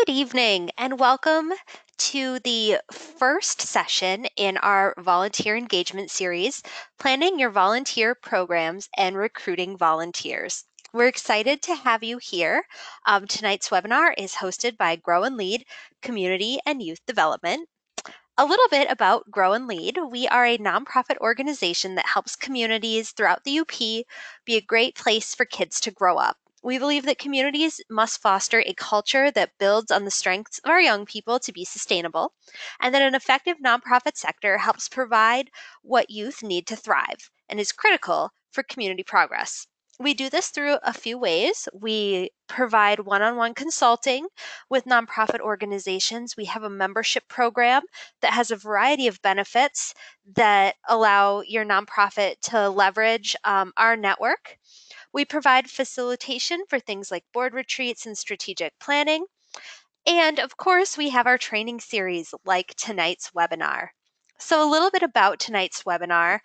Good evening and welcome to the first session in our volunteer engagement series, Planning Your Volunteer Programs and Recruiting Volunteers. We're excited to have you here. Tonight's webinar is hosted by Grow and Lead Community and Youth Development. A little bit about Grow and Lead. We are a nonprofit organization that helps communities throughout the UP be a great place for kids to grow up. We believe that communities must foster a culture that builds on the strengths of our young people to be sustainable, and that an effective nonprofit sector helps provide what youth need to thrive and is critical for community progress. We do this through a few ways. We provide one-on-one consulting with nonprofit organizations. We have a membership program that has a variety of benefits that allow your nonprofit to leverage our network. We provide facilitation for things like board retreats and strategic planning. And of course, we have our training series like tonight's webinar. So a little bit about tonight's webinar.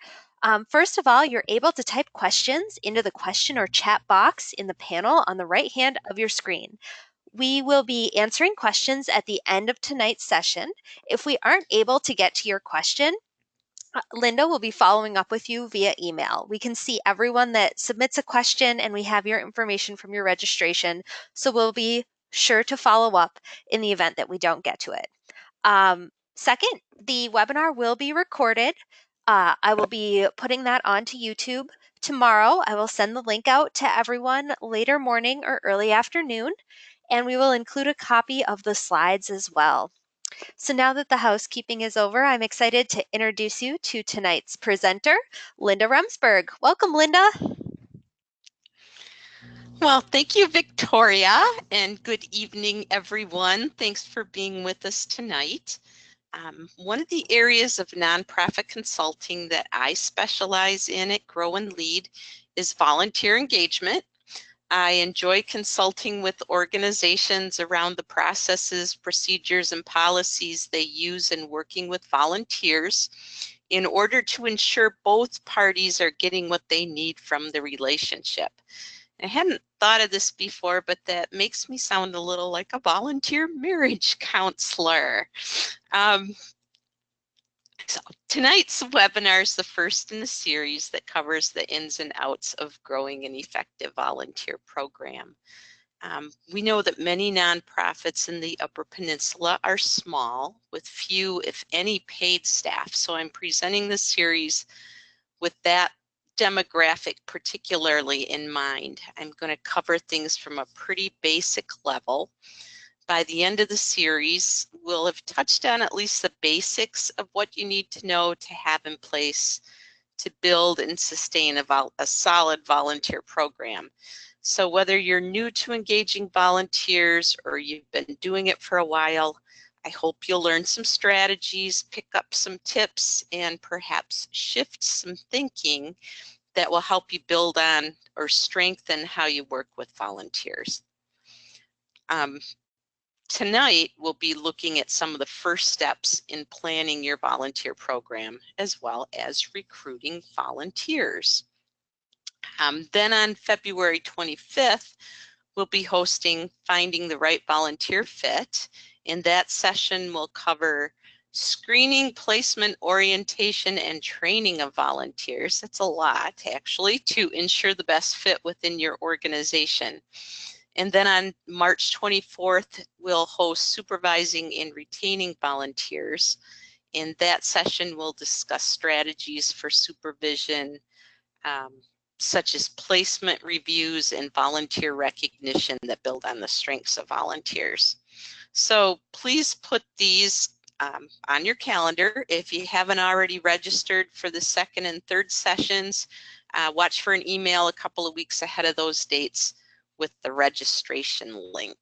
First of all, you're able to type questions into the question or chat box in the panel on the right hand of your screen. We will be answering questions at the end of tonight's session. If we aren't able to get to your question, Linda will be following up with you via email. We can see everyone that submits a question and we have your information from your registration. So we'll be sure to follow up in the event that we don't get to it. Second, the webinar will be recorded. I will be putting that onto YouTube tomorrow. I will send the link out to everyone later morning or early afternoon, and we will include a copy of the slides as well. So now that the housekeeping is over, I'm excited to introduce you to tonight's presenter, Linda Remsburg. Welcome, Linda. Well, thank you, Victoria, and good evening, everyone. Thanks for being with us tonight. One of the areas of nonprofit consulting that I specialize in at Grow and Lead is volunteer engagement. I enjoy consulting with organizations around the processes, procedures, and policies they use in working with volunteers in order to ensure both parties are getting what they need from the relationship. I hadn't thought of this before, but that makes me sound a little like a volunteer marriage counselor. So tonight's webinar is the first in the series that covers the ins and outs of growing an effective volunteer program. We know that many nonprofits in the Upper Peninsula are small, with few, if any, paid staff. So I'm presenting this series with that demographic particularly in mind. I'm going to cover things from a pretty basic level. By the end of the series, we'll have touched on at least the basics of what you need to know to have in place to build and sustain a solid volunteer program. So whether you're new to engaging volunteers or you've been doing it for a while, I hope you'll learn some strategies, pick up some tips, and perhaps shift some thinking that will help you build on or strengthen how you work with volunteers. Tonight, we'll be looking at some of the first steps in planning your volunteer program, as well as recruiting volunteers. Then on February 25th, we'll be hosting Finding the Right Volunteer Fit. In that session, we'll cover screening, placement, orientation, and training of volunteers. That's a lot, actually, to ensure the best fit within your organization. And then on March 24th, we'll host Supervising and Retaining Volunteers. In that session, we'll discuss strategies for supervision, such as placement reviews and volunteer recognition that build on the strengths of volunteers. So please put these on your calendar. If you haven't already registered for the second and third sessions, watch for an email a couple of weeks ahead of those dates with the registration link.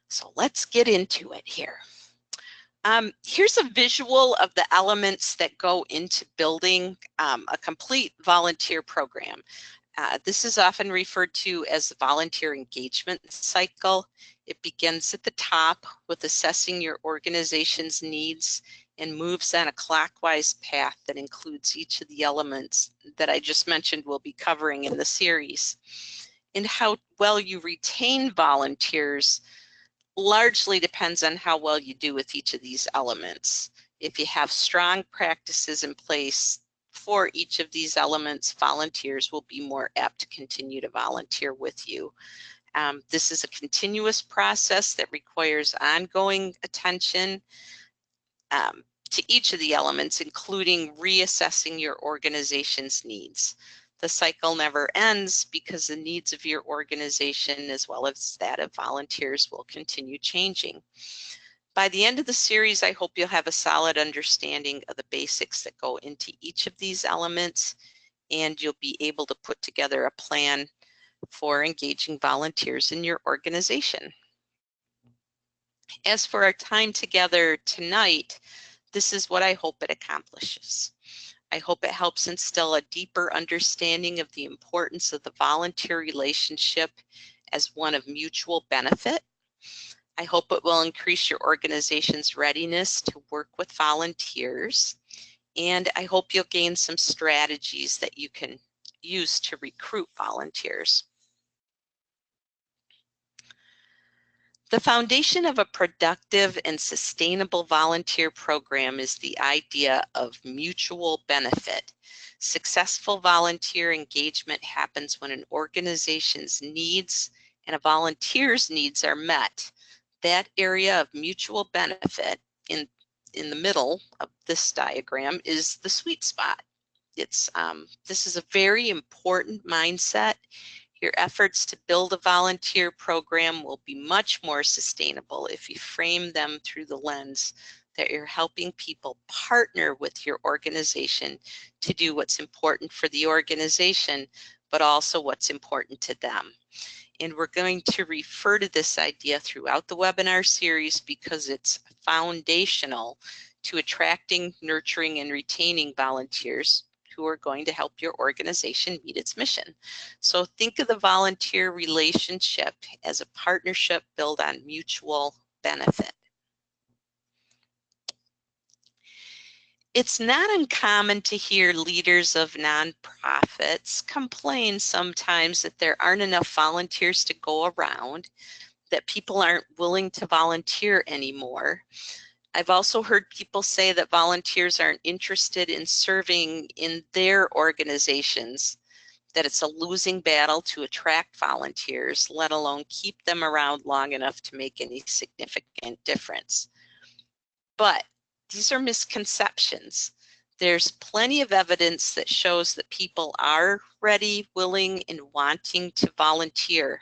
So let's get into it here. Here's a visual of the elements that go into building a complete volunteer program. This is often referred to as the volunteer engagement cycle. It begins at the top with assessing your organization's needs and moves on a clockwise path that includes each of the elements that I just mentioned we'll be covering in the series. And how well you retain volunteers largely depends on how well you do with each of these elements. If you have strong practices in place for each of these elements, volunteers will be more apt to continue to volunteer with you. This is a continuous process that requires ongoing attention to each of the elements, including reassessing your organization's needs. The cycle never ends because the needs of your organization as well as that of volunteers will continue changing. By the end of the series, I hope you'll have a solid understanding of the basics that go into each of these elements, and you'll be able to put together a plan for engaging volunteers in your organization. As for our time together tonight, this is what I hope it accomplishes. I hope it helps instill a deeper understanding of the importance of the volunteer relationship as one of mutual benefit. I hope it will increase your organization's readiness to work with volunteers. And I hope you'll gain some strategies that you can use to recruit volunteers. The foundation of a productive and sustainable volunteer program is the idea of mutual benefit. Successful volunteer engagement happens when an organization's needs and a volunteer's needs are met. That area of mutual benefit in the middle of this diagram is the sweet spot. This is a very important mindset. Your efforts to build a volunteer program will be much more sustainable if you frame them through the lens that you're helping people partner with your organization to do what's important for the organization, but also what's important to them. And we're going to refer to this idea throughout the webinar series because it's foundational to attracting, nurturing, and retaining volunteers who are going to help your organization meet its mission. So think of the volunteer relationship as a partnership built on mutual benefit. It's not uncommon to hear leaders of nonprofits complain sometimes that there aren't enough volunteers to go around, that people aren't willing to volunteer anymore. I've also heard people say that volunteers aren't interested in serving in their organizations, that it's a losing battle to attract volunteers, let alone keep them around long enough to make any significant difference. But these are misconceptions. There's plenty of evidence that shows that people are ready, willing, and wanting to volunteer.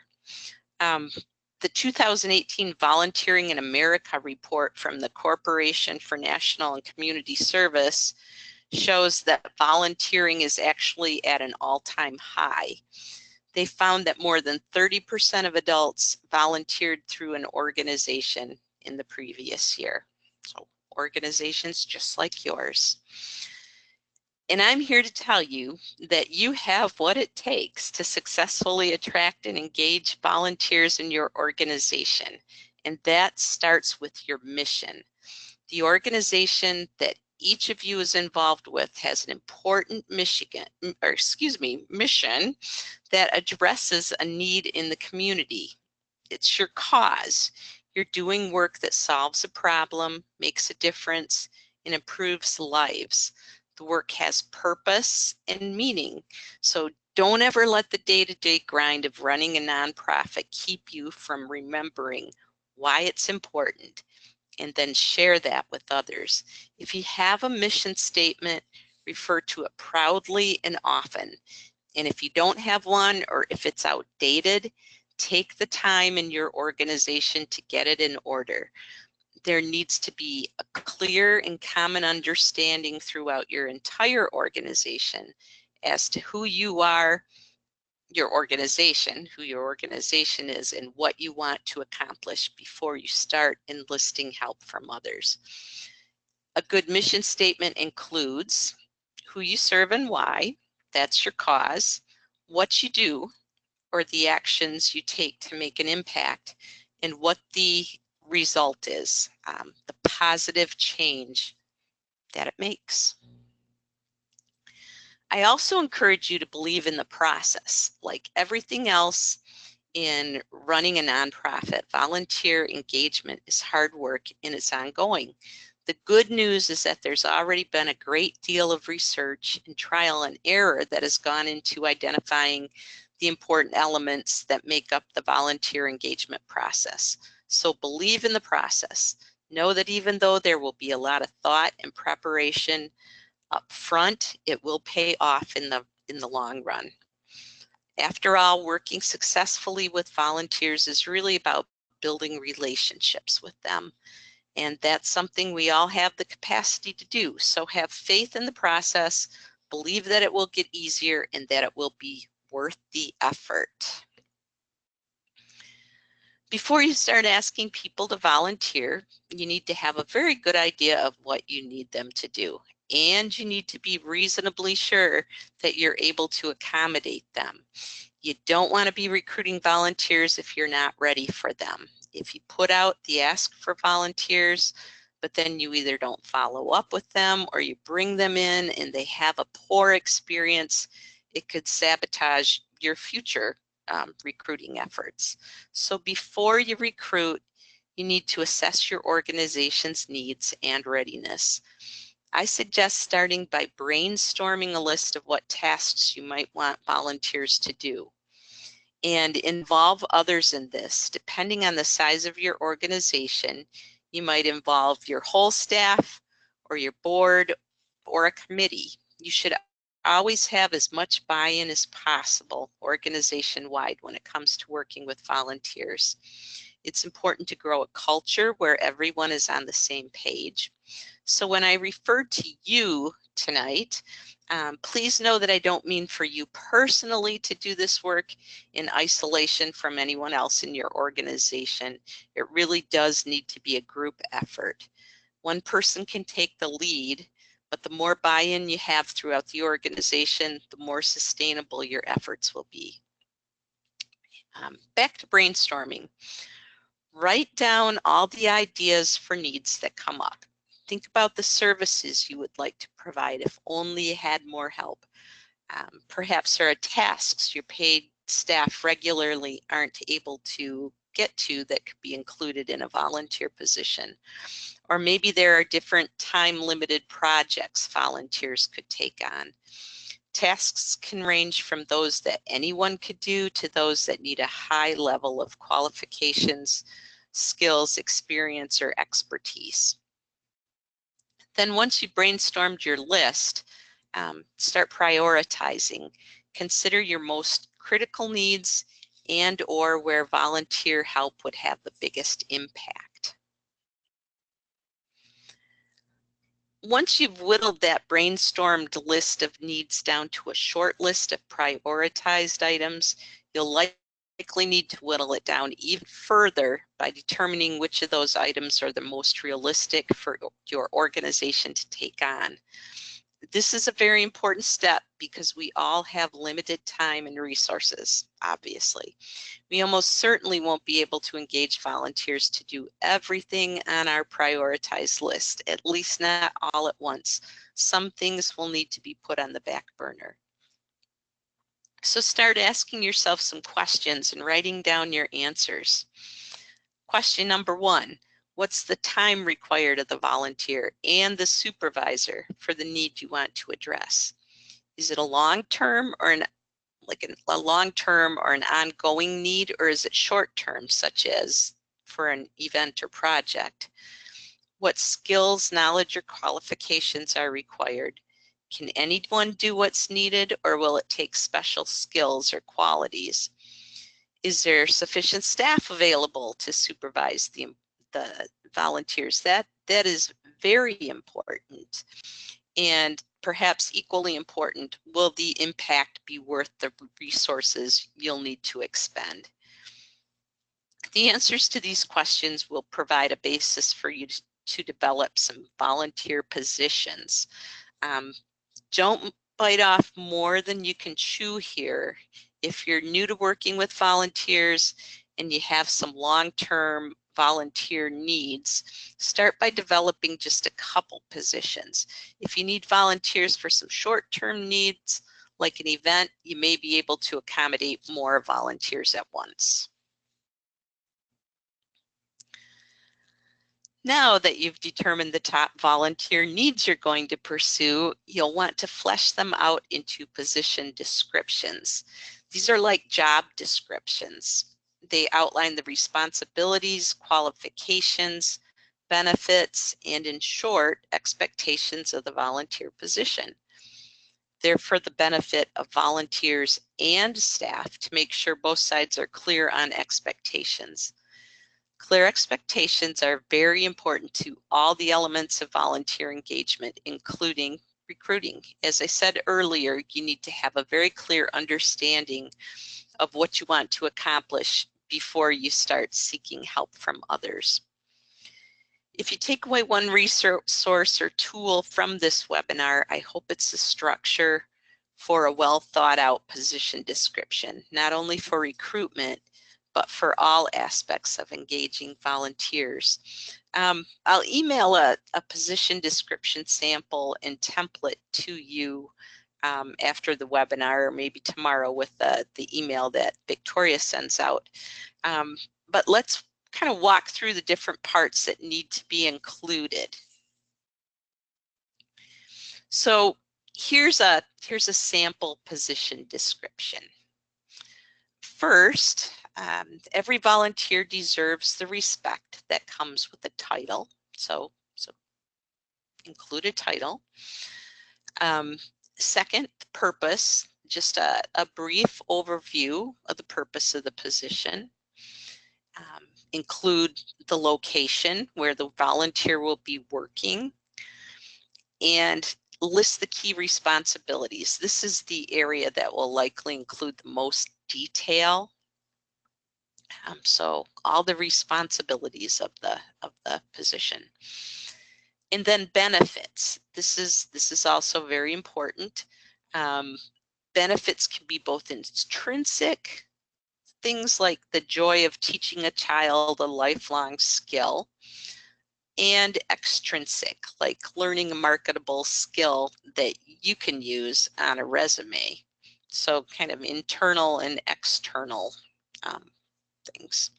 The 2018 Volunteering in America report from the Corporation for National and Community Service shows that volunteering is actually at an all-time high. They found that more than 30% of adults volunteered through an organization in the previous year. So organizations just like yours. And I'm here to tell you that you have what it takes to successfully attract and engage volunteers in your organization. And that starts with your mission. The organization that each of you is involved with has an important mission that addresses a need in the community. It's your cause. You're doing work that solves a problem, makes a difference, and improves lives. The work has purpose and meaning. So don't ever let the day-to-day grind of running a nonprofit keep you from remembering why it's important, and then share that with others. If you have a mission statement, refer to it proudly and often. And if you don't have one, or if it's outdated, take the time in your organization to get it in order. There needs to be a clear and common understanding throughout your entire organization as to who you are, your organization, who your organization is, and what you want to accomplish before you start enlisting help from others. A good mission statement includes who you serve and why, that's your cause, what you do or the actions you take to make an impact, and what the result is, the positive change that it makes. I also encourage you to believe in the process. Like everything else in running a nonprofit, volunteer engagement is hard work and it's ongoing. The good news is that there's already been a great deal of research and trial and error that has gone into identifying the important elements that make up the volunteer engagement process. So believe in the process. Know that even though there will be a lot of thought and preparation up front, it will pay off in the long run. After all, working successfully with volunteers is really about building relationships with them. And that's something we all have the capacity to do. So have faith in the process, believe that it will get easier and that it will be worth the effort. Before you start asking people to volunteer, you need to have a very good idea of what you need them to do. And you need to be reasonably sure that you're able to accommodate them. You don't want to be recruiting volunteers if you're not ready for them. If you put out the ask for volunteers, but then you either don't follow up with them or you bring them in and they have a poor experience, it could sabotage your future recruiting efforts. So before you recruit, you need to assess your organization's needs and readiness. I suggest starting by brainstorming a list of what tasks you might want volunteers to do and involve others in this. Depending on the size of your organization, you might involve your whole staff or your board or a committee. You should always have as much buy-in as possible organization-wide when it comes to working with volunteers. It's important to grow a culture where everyone is on the same page. So when I refer to you tonight, please know that I don't mean for you personally to do this work in isolation from anyone else in your organization. It really does need to be a group effort. One person can take the lead, but the more buy-in you have throughout the organization, the more sustainable your efforts will be. Back to brainstorming. Write down all the ideas for needs that come up. Think about the services you would like to provide if only you had more help. Perhaps there are tasks your paid staff regularly aren't able to get to that could be included in a volunteer position. Or maybe there are different time-limited projects volunteers could take on. Tasks can range from those that anyone could do to those that need a high level of qualifications, skills, experience, or expertise. Then once you've brainstormed your list, start prioritizing. Consider your most critical needs and or where volunteer help would have the biggest impact. Once you've whittled that brainstormed list of needs down to a short list of prioritized items, you'll likely need to whittle it down even further by determining which of those items are the most realistic for your organization to take on. This is a very important step because we all have limited time and resources, obviously. We almost certainly won't be able to engage volunteers to do everything on our prioritized list, at least not all at once. Some things will need to be put on the back burner. So start asking yourself some questions and writing down your answers. Question number 1, what's the time required of the volunteer and the supervisor for the need you want to address? Is it a long-term or an ongoing need, or is it short-term, such as for an event or project? What skills, knowledge, or qualifications are required? Can anyone do what's needed, or will it take special skills or qualities? Is there sufficient staff available to supervise the volunteers? That is very important. And perhaps equally important, will the impact be worth the resources you'll need to expend? The answers to these questions will provide a basis for you to develop some volunteer positions. Don't bite off more than you can chew here. If you're new to working with volunteers and you have some long-term volunteer needs, start by developing just a couple positions. If you need volunteers for some short-term needs, like an event, you may be able to accommodate more volunteers at once. Now that you've determined the top volunteer needs you're going to pursue, you'll want to flesh them out into position descriptions. These are like job descriptions. They outline the responsibilities, qualifications, benefits, and in short, expectations of the volunteer position. They're for the benefit of volunteers and staff to make sure both sides are clear on expectations. Clear expectations are very important to all the elements of volunteer engagement, including recruiting. As I said earlier, you need to have a very clear understanding of what you want to accomplish before you start seeking help from others. If you take away one resource or tool from this webinar, I hope it's the structure for a well thought out position description, not only for recruitment, but for all aspects of engaging volunteers. I'll email a position description sample and template to you after the webinar, or maybe tomorrow with the email that Victoria sends out. But let's kind of walk through the different parts that need to be included. So here's a sample position description. First, every volunteer deserves the respect that comes with the title. So include a title. Second, the purpose, just a brief overview of the purpose of the position. Include the location where the volunteer will be working, and list the key responsibilities. This is the area that will likely include the most detail. So all the responsibilities of the position. And then benefits. This is also very important. Benefits can be both intrinsic, things like the joy of teaching a child a lifelong skill, and extrinsic, like learning a marketable skill that you can use on a resume. So kind of internal and external things.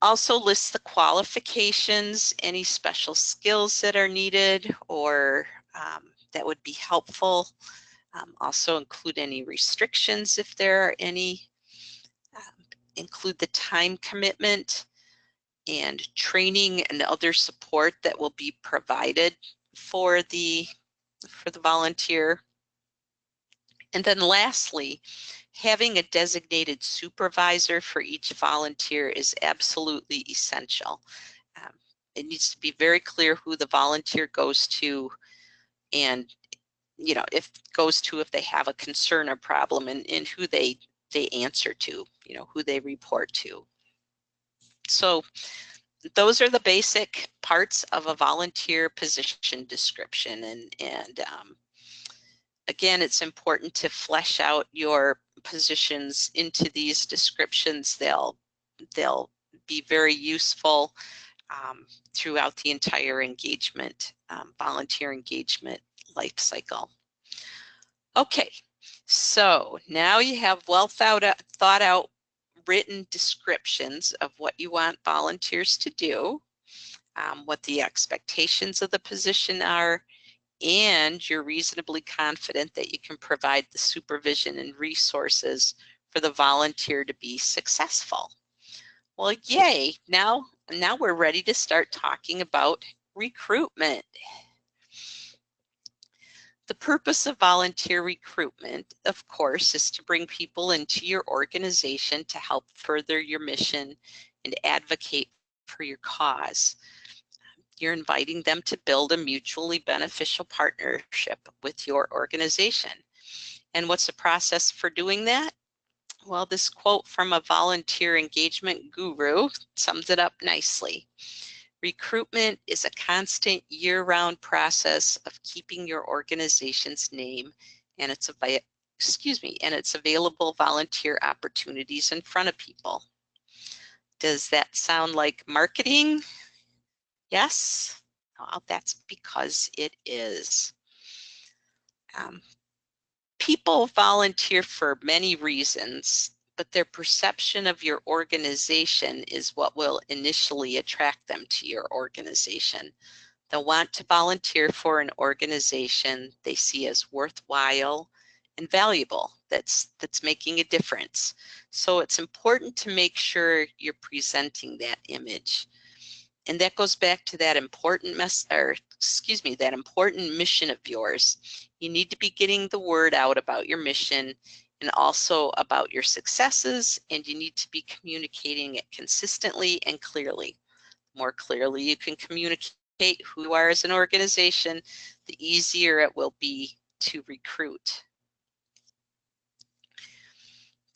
Also lists the qualifications, any special skills that are needed or that would be helpful. Also include any restrictions if there are any. Include the time commitment and training and other support that will be provided for the volunteer. And then lastly, having a designated supervisor for each volunteer is absolutely essential. It needs to be very clear who the volunteer goes to, and if they have a concern or problem, and who they answer to, who they report to. So those are the basic parts of a volunteer position description, and again, it's important to flesh out your positions into these descriptions. They'll be very useful throughout the entire engagement, volunteer engagement life cycle. Okay, so now you have well thought out written descriptions of what you want volunteers to do, what the expectations of the position are, and you're reasonably confident that you can provide the supervision and resources for the volunteer to be successful. Well, yay, now we're ready to start talking about recruitment. The purpose of volunteer recruitment, of course, is to bring people into your organization to help further your mission and advocate for your cause. You're inviting them to build a mutually beneficial partnership with your organization. And what's the process for doing that? Well, this quote from a volunteer engagement guru sums it up nicely. Recruitment is a constant year-round process of keeping your organization's name and its available volunteer opportunities in front of people. Does that sound like marketing? Yes? Well, that's because it is. People volunteer for many reasons, but their perception of your organization is what will initially attract them to your organization. They'll want to volunteer for an organization they see as worthwhile and valuable, that's making a difference. So it's important to make sure you're presenting that image. And that goes back to that important that important mission of yours. You need to be getting the word out about your mission and also about your successes, and you need to be communicating it consistently and clearly. The more clearly you can communicate who you are as an organization, the easier it will be to recruit.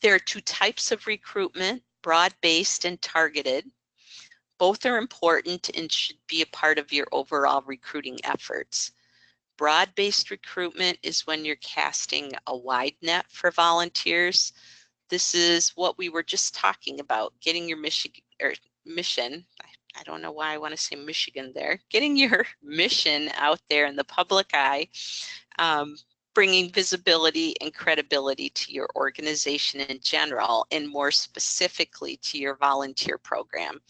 There are two types of recruitment, broad-based and targeted. Both are important and should be a part of your overall recruiting efforts. Broad-based recruitment is when you're casting a wide net for volunteers. This is what we were just talking about, getting your mission. I don't know why I want to say Michigan there. Getting your mission out there in the public eye, bringing visibility and credibility to your organization in general, and more specifically to your volunteer program.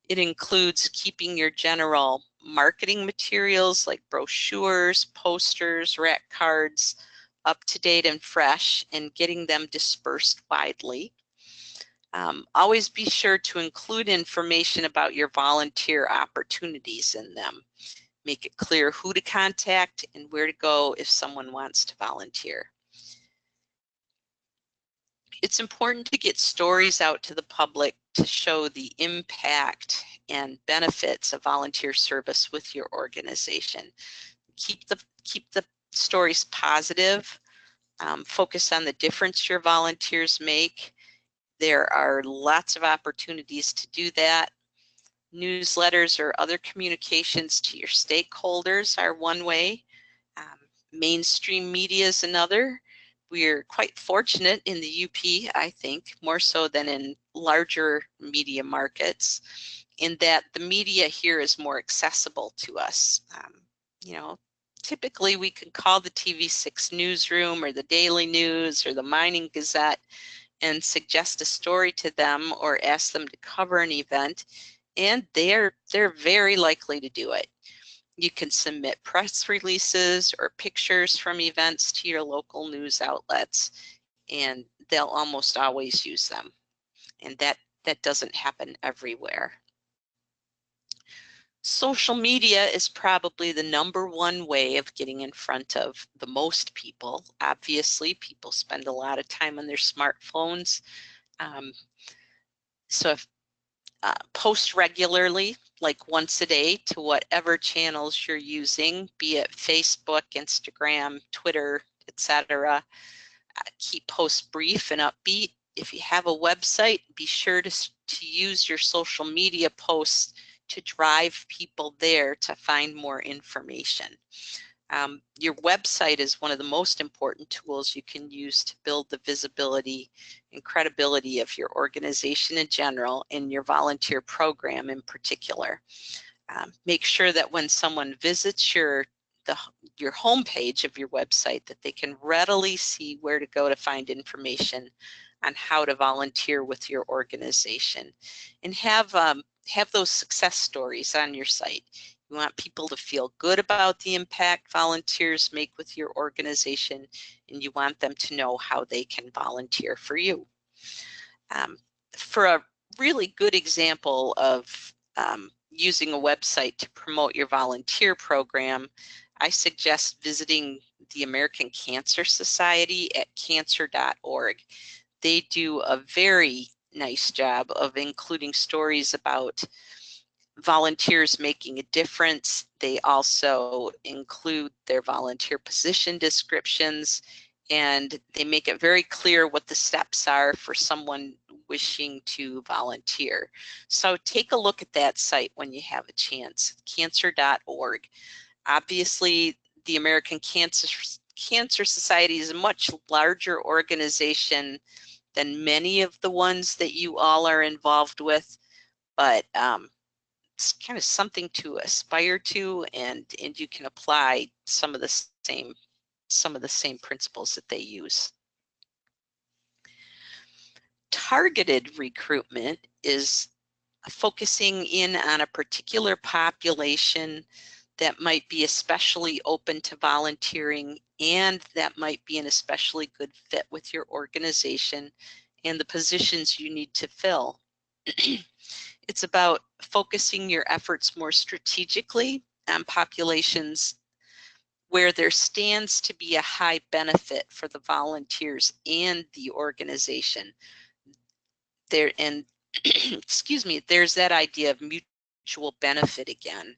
It includes keeping your general marketing materials like brochures, posters, rack cards up to date and fresh, and getting them dispersed widely. Always be sure to include information about your volunteer opportunities in them. Make it clear who to contact and where to go if someone wants to volunteer. It's important to get stories out to the public to show the impact and benefits of volunteer service with your organization. Keep the stories positive. Focus on the difference your volunteers make. There are lots of opportunities to do that. Newsletters or other communications to your stakeholders are one way. Mainstream media is another. We're quite fortunate in the UP, I think, more so than in larger media markets, in that the media here is more accessible to us. Typically we could call the TV6 newsroom or the Daily News or the Mining Gazette and suggest a story to them or ask them to cover an event, and they're very likely to do it. You can submit press releases or pictures from events to your local news outlets, and they'll almost always use them. And that doesn't happen everywhere. Social media is probably the #1 way of getting in front of the most people. Obviously, people spend a lot of time on their smartphones. So if post regularly, like once a day, to whatever channels you're using, be it Facebook, Instagram, Twitter, etc. Keep posts brief and upbeat. If you have a website, be sure to use your social media posts to drive people there to find more information. Your website is one of the most important tools you can use to build the visibility and credibility of your organization in general and your volunteer program in particular. Make sure that when someone visits your homepage of your website, that they can readily see where to go to find information on how to volunteer with your organization, and have those success stories on your site. You want people to feel good about the impact volunteers make with your organization, and you want them to know how they can volunteer for you. For a really good example of using a website to promote your volunteer program, I suggest visiting the American Cancer Society at cancer.org. They do a very nice job of including stories about volunteers making a difference. They also include their volunteer position descriptions, and they make it very clear what the steps are for someone wishing to volunteer. So take a look at that site when you have a chance, cancer.org. Obviously, the American Cancer Society is a much larger organization than many of the ones that you all are involved with, but it's kind of something to aspire to, and you can apply some of the same principles that they use. Targeted recruitment is focusing in on a particular population that might be especially open to volunteering, and that might be an especially good fit with your organization and the positions you need to fill. It's about focusing your efforts more strategically on populations where there stands to be a high benefit for the volunteers and the organization. And excuse me, there's that idea of mutual benefit again.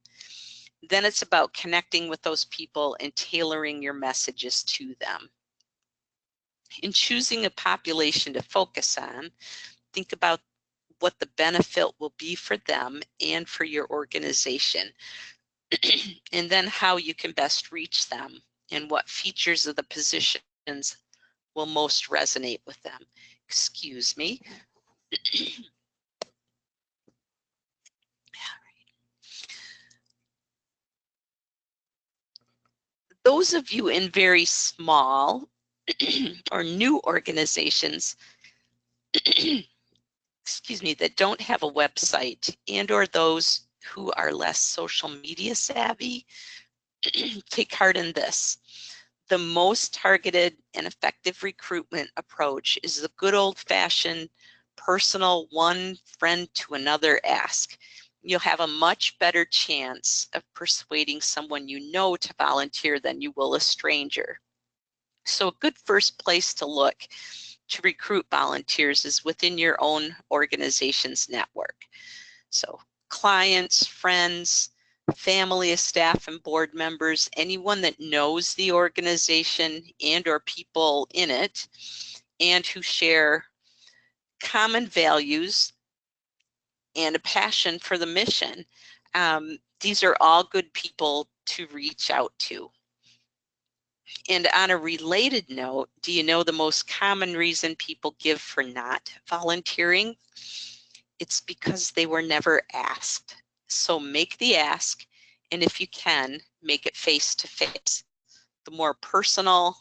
Then it's about connecting with those people and tailoring your messages to them. In choosing a population to focus on, think about what the benefit will be for them and for your organization, and then how you can best reach them and what features of the positions will most resonate with them. Excuse me. Those of you in very small or new organizations, excuse me, that don't have a website, and or those who are less social media savvy, take heart in this. The most targeted and effective recruitment approach is the good old-fashioned personal one friend to another ask. You'll have a much better chance of persuading someone you know to volunteer than you will a stranger. So a good first place to look to recruit volunteers is within your own organization's network. So clients, friends, family of staff and board members, anyone that knows the organization and or people in it and who share common values and a passion for the mission. These are all good people to reach out to. And on a related note, do you know the most common reason people give for not volunteering? It's because they were never asked. So make the ask, and if you can, make it face to face. The more personal,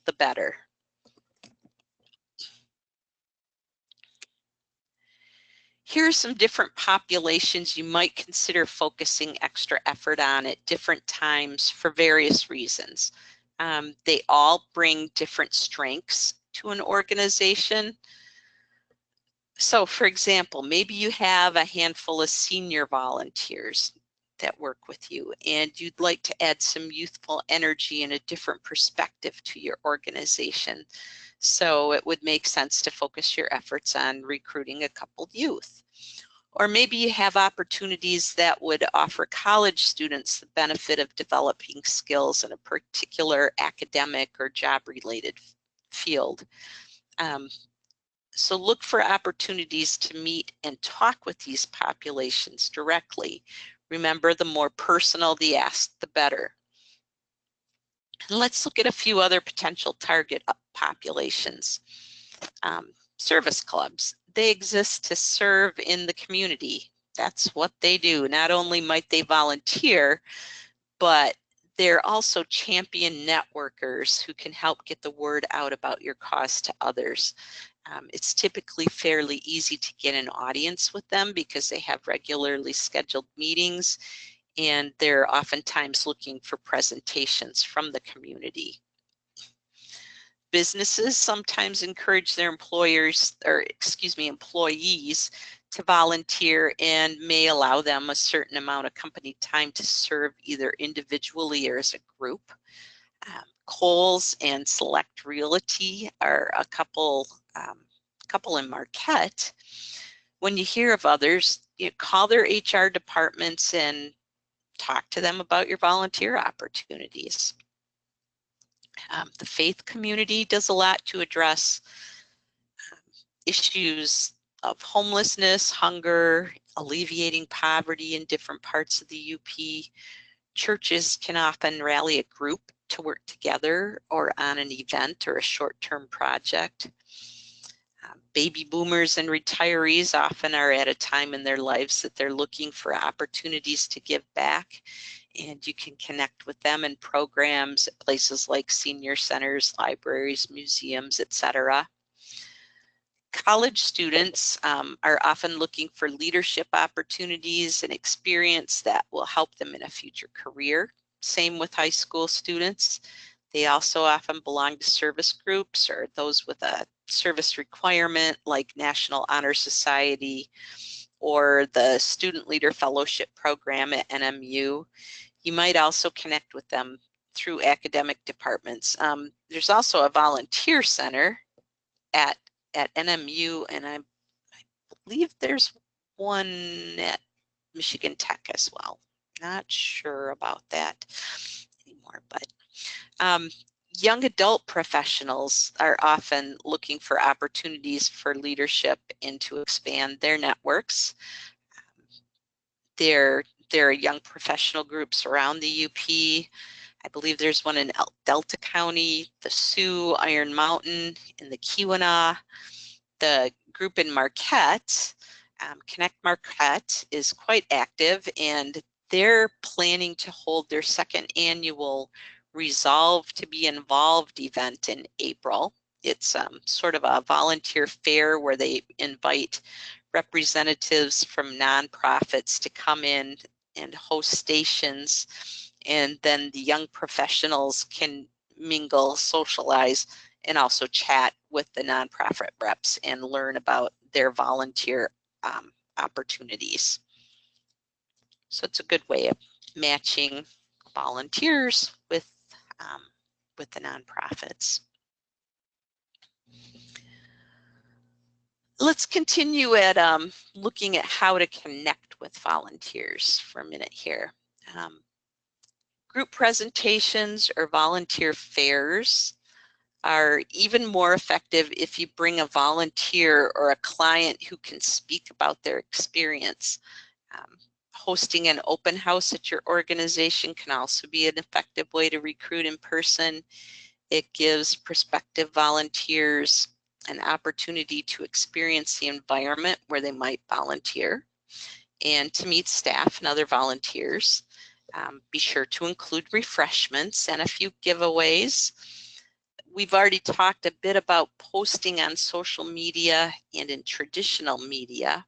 the better. Here are some different populations you might consider focusing extra effort on at different times for various reasons. They all bring different strengths to an organization. So for example, maybe you have a handful of senior volunteers that work with you, and you'd like to add some youthful energy and a different perspective to your organization. So it would make sense to focus your efforts on recruiting a couple youth. Or maybe you have opportunities that would offer college students the benefit of developing skills in a particular academic or job-related field. So look for opportunities to meet and talk with these populations directly. Remember, the more personal the ask, the better. And let's look at a few other potential target populations. Service clubs. They exist to serve in the community. That's what they do. Not only might they volunteer, but they're also champion networkers who can help get the word out about your cause to others. It's typically fairly easy to get an audience with them because they have regularly scheduled meetings, and they're oftentimes looking for presentations from the community. Businesses sometimes encourage their employees to volunteer and may allow them a certain amount of company time to serve either individually or as a group. Kohl's and Select Realty are a couple in Marquette. When you hear of others, you call their HR departments and talk to them about your volunteer opportunities. The faith community does a lot to address issues of homelessness, hunger, alleviating poverty in different parts of the UP. Churches can often rally a group to work together or on an event or a short-term project. Baby boomers and retirees often are at a time in their lives that they're looking for opportunities to give back, and you can connect with them in programs at places like senior centers, libraries, museums, etc. College students are often looking for leadership opportunities and experience that will help them in a future career. Same with high school students. They also often belong to service groups or those with a service requirement like National Honor Society or the Student Leader Fellowship Program at NMU. You might also connect with them through academic departments. There's also a volunteer center at NMU, and I believe there's one at Michigan Tech as well. Not sure about that anymore, but young adult professionals are often looking for opportunities for leadership and to expand their networks. There are young professional groups around the UP. I believe there's one in Delta County, the Sioux, Iron Mountain, in the Keweenaw. The group in Marquette, Connect Marquette, is quite active, and they're planning to hold their second annual Resolve to be Involved event in April. It's sort of a volunteer fair where they invite representatives from nonprofits to come in and host stations, and then the young professionals can mingle, socialize, and also chat with the nonprofit reps and learn about their volunteer opportunities. So it's a good way of matching volunteers with the nonprofits. Let's continue at looking at how to connect with volunteers for a minute here. Group presentations or volunteer fairs are even more effective if you bring a volunteer or a client who can speak about their experience. Hosting an open house at your organization can also be an effective way to recruit in person. It gives prospective volunteers an opportunity to experience the environment where they might volunteer and to meet staff and other volunteers. Be sure to include refreshments and a few giveaways. We've already talked a bit about posting on social media and in traditional media.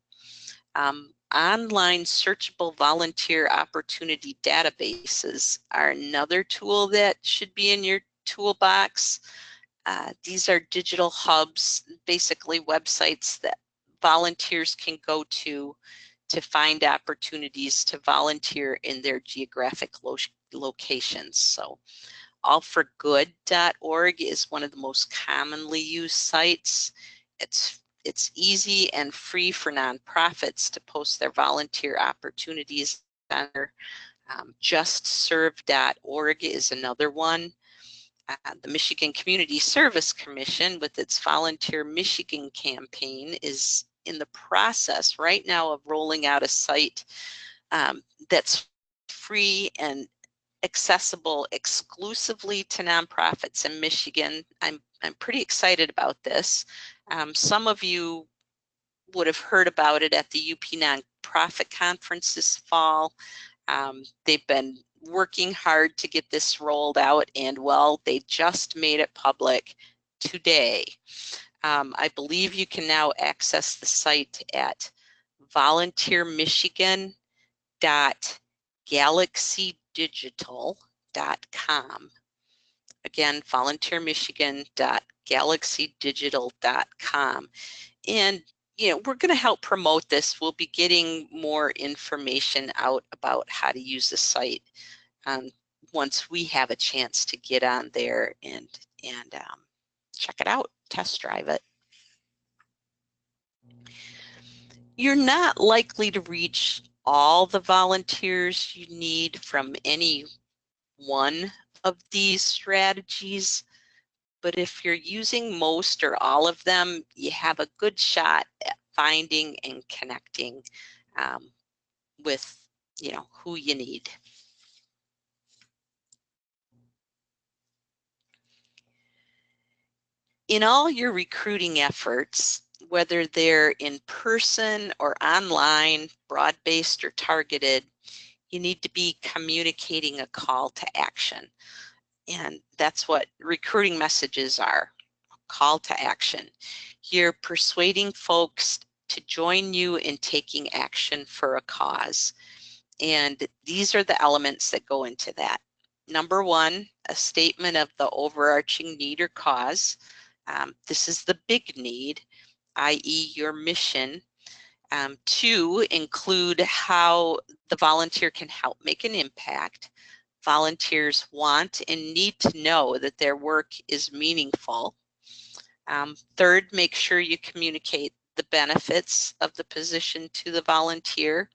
Online searchable volunteer opportunity databases are another tool that should be in your toolbox. These are digital hubs, basically websites that volunteers can go to find opportunities to volunteer in their geographic locations. So allforgood.org is one of the most commonly used sites. It's easy and free for nonprofits to post their volunteer opportunities on there. JustServe.org is another one. The Michigan Community Service Commission, with its Volunteer Michigan campaign, is in the process right now of rolling out a site that's free and accessible exclusively to nonprofits in Michigan. I'm pretty excited about this. Some of you would have heard about it at the UP Nonprofit Conference this fall. They've been working hard to get this rolled out, and well, they just made it public today. I believe you can now access the site at volunteermichigan.galaxydigital.com. Again, volunteermichigan.galaxydigital.com. And we're going to help promote this. We'll be getting more information out about how to use the site once we have a chance to get on there and check it out, test drive it. You're not likely to reach all the volunteers you need from any one of these strategies, but if you're using most or all of them, you have a good shot at finding and connecting with who you need. In all your recruiting efforts, whether they're in person or online, broad-based or targeted, you need to be communicating a call to action. And that's what recruiting messages are, call to action. You're persuading folks to join you in taking action for a cause. And these are the elements that go into that. Number one, a statement of the overarching need or cause. This is the big need, i.e. your mission. Two, include how the volunteer can help make an impact. Volunteers want and need to know that their work is meaningful. Third, make sure you communicate the benefits of the position to the volunteer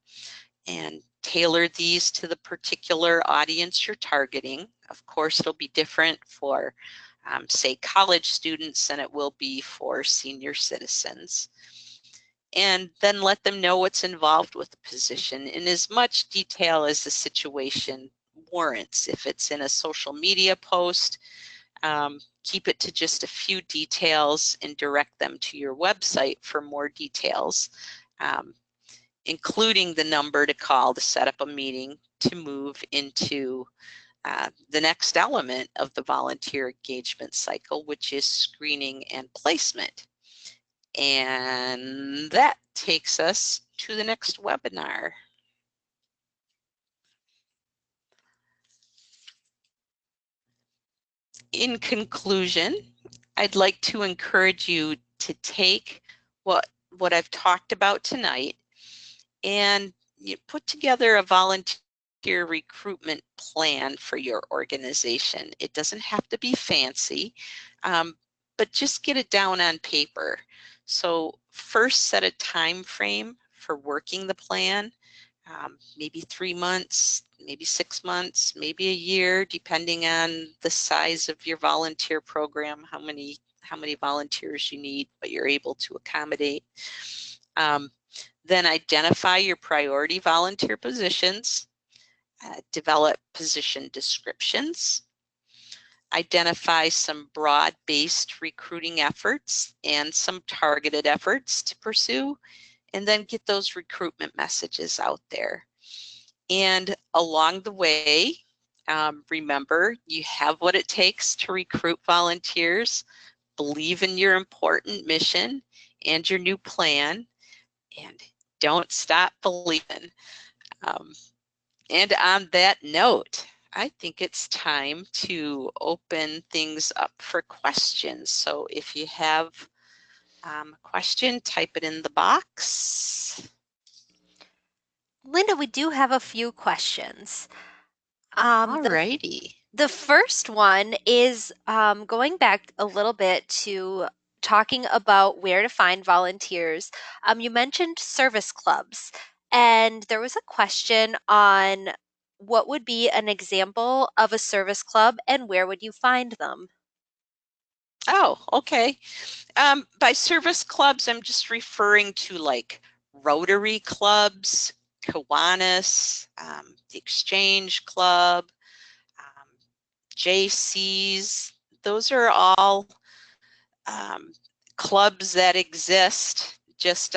and tailor these to the particular audience you're targeting. Of course, it'll be different for, say, college students than it will be for senior citizens. And then let them know what's involved with the position in as much detail as the situation warrants. If it's in a social media post, keep it to just a few details and direct them to your website for more details, including the number to call to set up a meeting to move into the next element of the volunteer engagement cycle, which is screening and placement. And that takes us to the next webinar. In conclusion, I'd like to encourage you to take what I've talked about tonight and you put together a volunteer recruitment plan for your organization. It doesn't have to be fancy, but just get it down on paper. So first, set a time frame for working the plan, maybe 3 months, maybe 6 months, maybe a year, depending on the size of your volunteer program, how many volunteers you need, what you're able to accommodate. Then identify your priority volunteer positions, develop position descriptions, identify some broad-based recruiting efforts and some targeted efforts to pursue, and then get those recruitment messages out there. And along the way, remember, you have what it takes to recruit volunteers, believe in your important mission and your new plan, and don't stop believing. And on that note, I think it's time to open things up for questions. So if you have a question, type it in the box. Linda, we do have a few questions. All The righty. The first one is going back a little bit to talking about where to find volunteers. You mentioned service clubs, and there was a question on what would be an example of a service club and where would you find them? Oh, okay. By service clubs, I'm just referring to like Rotary clubs, Kiwanis, the Exchange Club, um, JCs. Those are all clubs that exist just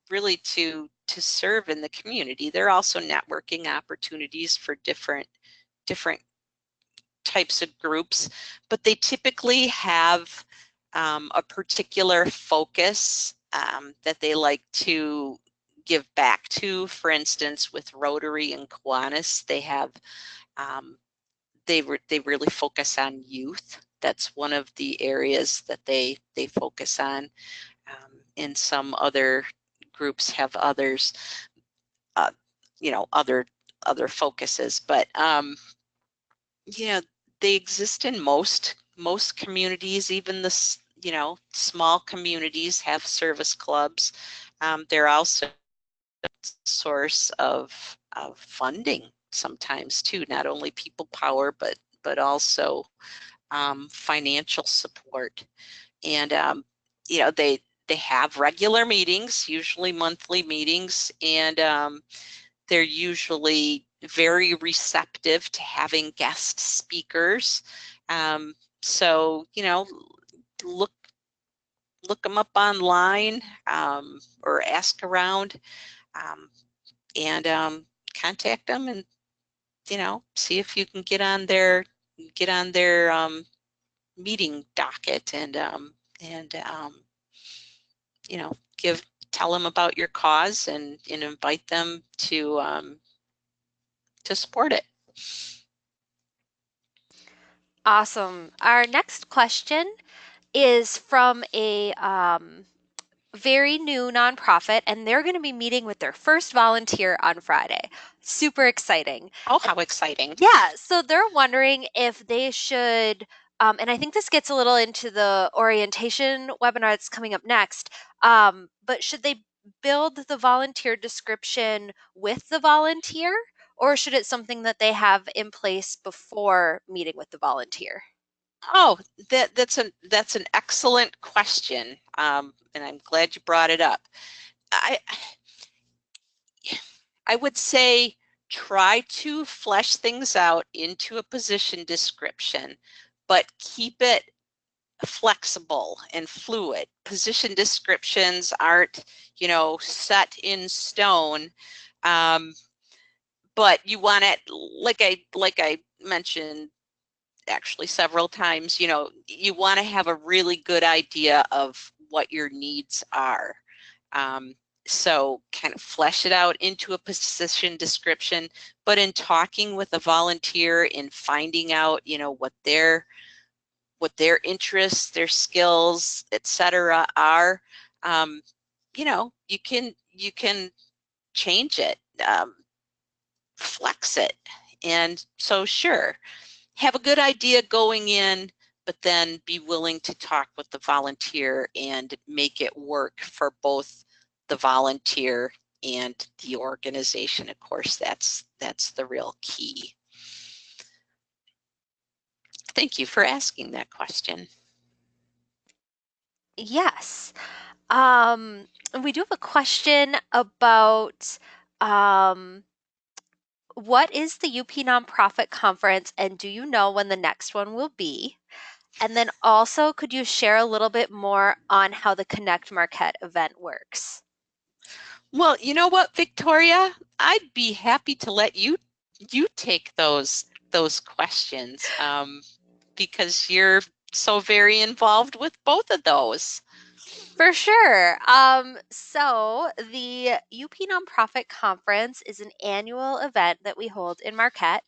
really to serve in the community. They're also networking opportunities for different types of groups, but they typically have a particular focus that they like to give back to. For instance, with Rotary and Kiwanis, they have they really focus on youth. That's one of the areas that they focus on. And some other groups have others, you know, other focuses. But yeah, they exist in most communities. Even the small communities have service clubs. They're also a source of funding sometimes too. Not only people power, but also financial support. And they have regular meetings, usually monthly meetings, and they're usually very receptive to having guest speakers. So look look them up online, or ask around, and contact them, and see if you can get on their meeting docket, and you know tell them about your cause, and invite them to support it. Awesome. Our next question is from a very new nonprofit, and they're going to be meeting with their first volunteer on Friday. Super exciting. Oh, how exciting. Yeah, so they're wondering if they should, and I think this gets a little into the orientation webinar that's coming up next, but should they build the volunteer description with the volunteer, or should it something that they have in place before meeting with the volunteer? Oh, that's an excellent question, and I'm glad you brought it up. I I would say try to flesh things out into a position description, but keep it flexible and fluid. Position descriptions aren't, set in stone. But you want it, like I mentioned actually several times, you want to have a really good idea of what your needs are. So kind of flesh it out into a position description, but in talking with a volunteer, in finding out, what their interests, their skills, etc. are, you can change it, flex it. And so sure, have a good idea going in, but then be willing to talk with the volunteer and make it work for both the volunteer and the organization. Of course, that's the real key. Thank you for asking that question. Yes. And we do have a question about what is the UP Nonprofit Conference, and do you know when the next one will be? And then also, could you share a little bit more on how the Connect Marquette event works? Well, you know what, Victoria? I'd be happy to let you take those questions, because you're so very involved with both of those. For sure. So the UP Nonprofit Conference is an annual event that we hold in Marquette,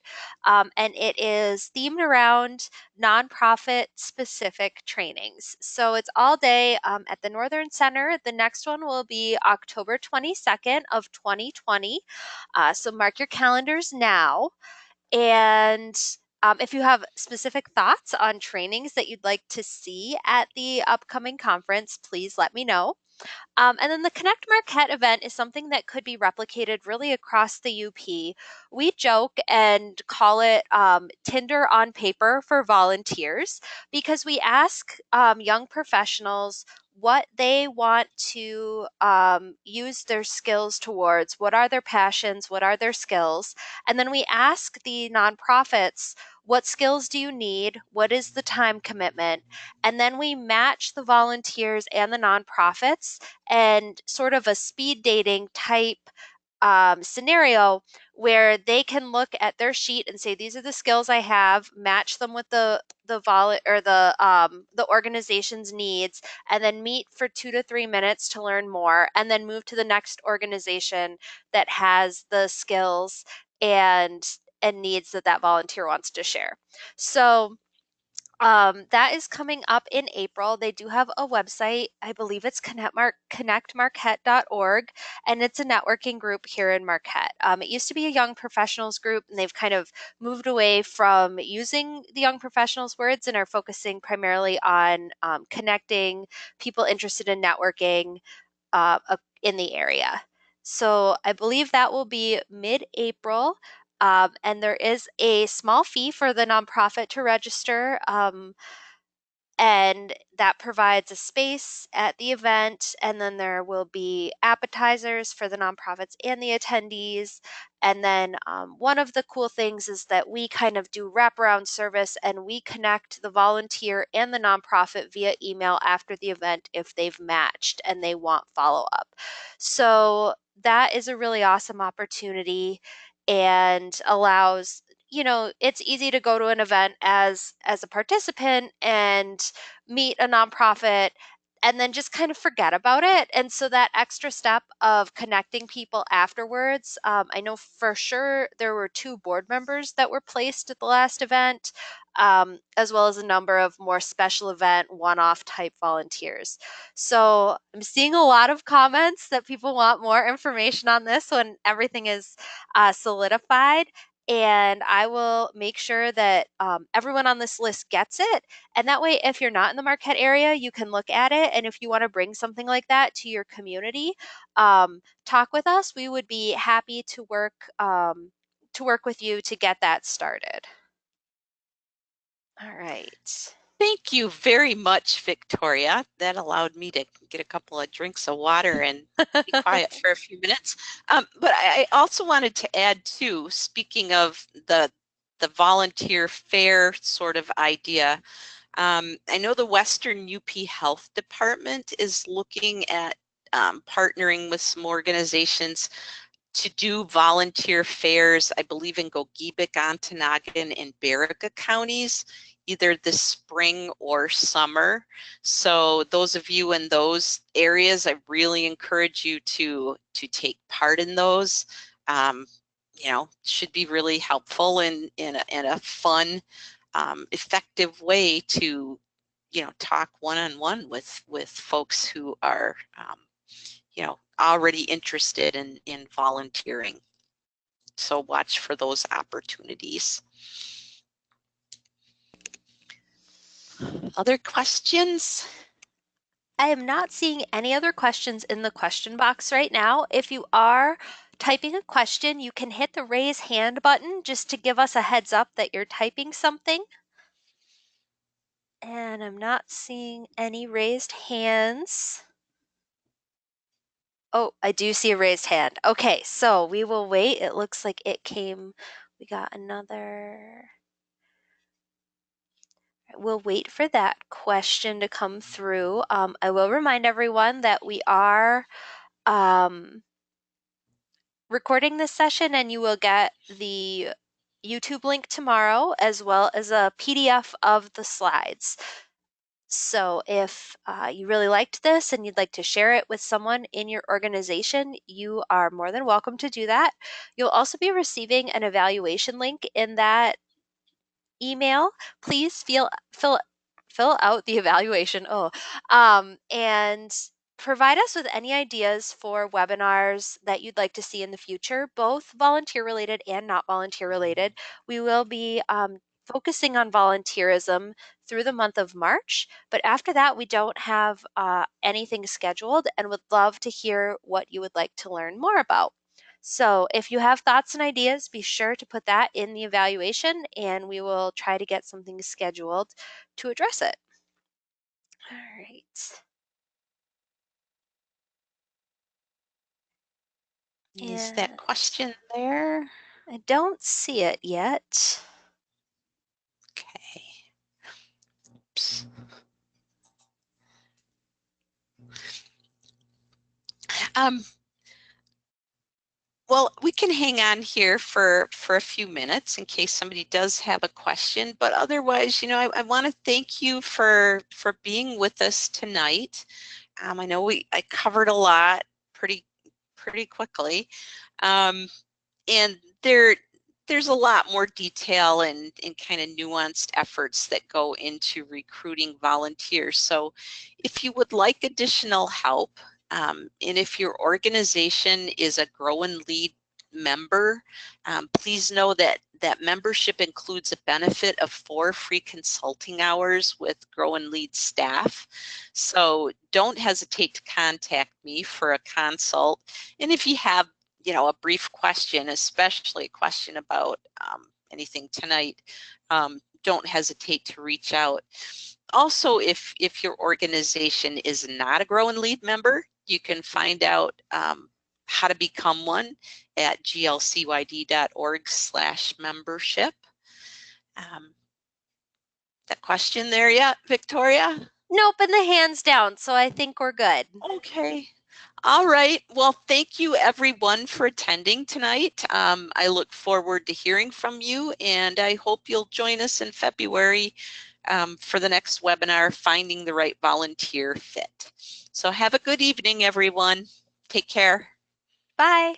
and it is themed around nonprofit specific trainings. So it's all day at the Northern Center. The next one will be October 22nd of 2020. So mark your calendars now. And if you have specific thoughts on trainings that you'd like to see at the upcoming conference, please let me know. And then the Connect Marquette event is something that could be replicated really across the UP. We joke and call it Tinder on paper for volunteers because we ask young professionals what they want to use their skills towards. What are their passions? What are their skills? And then we ask the nonprofits, what skills do you need? What is the time commitment? And then we match the volunteers and the nonprofits and sort of a speed dating type scenario where they can look at their sheet and say, these are the skills I have, match them with the organization's needs, and then meet for 2 to 3 minutes to learn more, and then move to the next organization that has the skills and needs that that volunteer wants to share. So that is coming up in April. They do have a website. I believe it's connectmarquette.org, and it's a networking group here in Marquette. It used to be a young professionals group, and they've kind of moved away from using the young professionals words and are focusing primarily on connecting people interested in networking in the area. So I believe that will be mid-April. And there is a small fee for the nonprofit to register. and that provides a space at the event, and then there will be appetizers for the nonprofits and the attendees. And then one of the cool things is that we kind of do wraparound service, and we connect the volunteer and the nonprofit via email after the event if they've matched and they want follow-up. So that is a really awesome opportunity and allows, it's easy to go to an event as a participant and meet a nonprofit and then just kind of forget about it. And so that extra step of connecting people afterwards, I know for sure there were 2 board members that were placed at the last event, as well as a number of more special event, one-off type volunteers. So I'm seeing a lot of comments that people want more information on this when everything is solidified. And I will make sure that everyone on this list gets it. And that way, if you're not in the Marquette area, you can look at it. And if you want to bring something like that to your community, talk with us. We would be happy to work with you to get that started. All right. Thank you very much, Victoria. That allowed me to get a couple of drinks of water and be quiet for a few minutes. But I also wanted to add too, speaking of the volunteer fair sort of idea, I know the Western UP Health Department is looking at partnering with some organizations to do volunteer fairs, I believe in Gogebic, Ontonagon, and Baraga counties, either this spring or summer. So those of you in those areas, I really encourage you to take part in those. Should be really helpful and in a fun, effective way to, talk one-on-one with folks who are already interested in volunteering. So watch for those opportunities. Other questions? I am not seeing any other questions in the question box right now. If you are typing a question, you can hit the raise hand button just to give us a heads up that you're typing something. And I'm not seeing any raised hands. Oh, I do see a raised hand. Okay, so we will wait. It looks like it came. We got another. We'll wait for that question to come through. I will remind everyone that we are recording this session, and you will get the YouTube link tomorrow as well as a PDF of the slides. So if you really liked this and you'd like to share it with someone in your organization, you are more than welcome to do that. You'll also be receiving an evaluation link in that email. Please fill out the evaluation. And provide us with any ideas for webinars that you'd like to see in the future, both volunteer related and not volunteer related. We will be focusing on volunteerism through the month of March, but after that, we don't have anything scheduled and would love to hear what you would like to learn more about. So if you have thoughts and ideas, be sure to put that in the evaluation and we will try to get something scheduled to address it. All right. Is that And question there? I don't see it yet. Okay. Oops. Well, we can hang on here for a few minutes in case somebody does have a question, but otherwise, I want to thank you for being with us tonight. I know I covered a lot pretty quickly, and there's a lot more detail and kind of nuanced efforts that go into recruiting volunteers. So if you would like additional help, and if your organization is a Grow and Lead member, please know that membership includes a benefit of 4 free consulting hours with Grow and Lead staff. So don't hesitate to contact me for a consult. And if you have a brief question, especially a question about anything tonight, don't hesitate to reach out. Also, if your organization is not a Grow and Lead member, you can find out how to become one at glcyd.org/membership. That question there yet, Victoria? Nope, and the hands down, so I think we're good. Okay. All right. Well, thank you everyone for attending tonight. I look forward to hearing from you, and I hope you'll join us in February for the next webinar, Finding the Right Volunteer Fit. So have a good evening, everyone. Take care. Bye.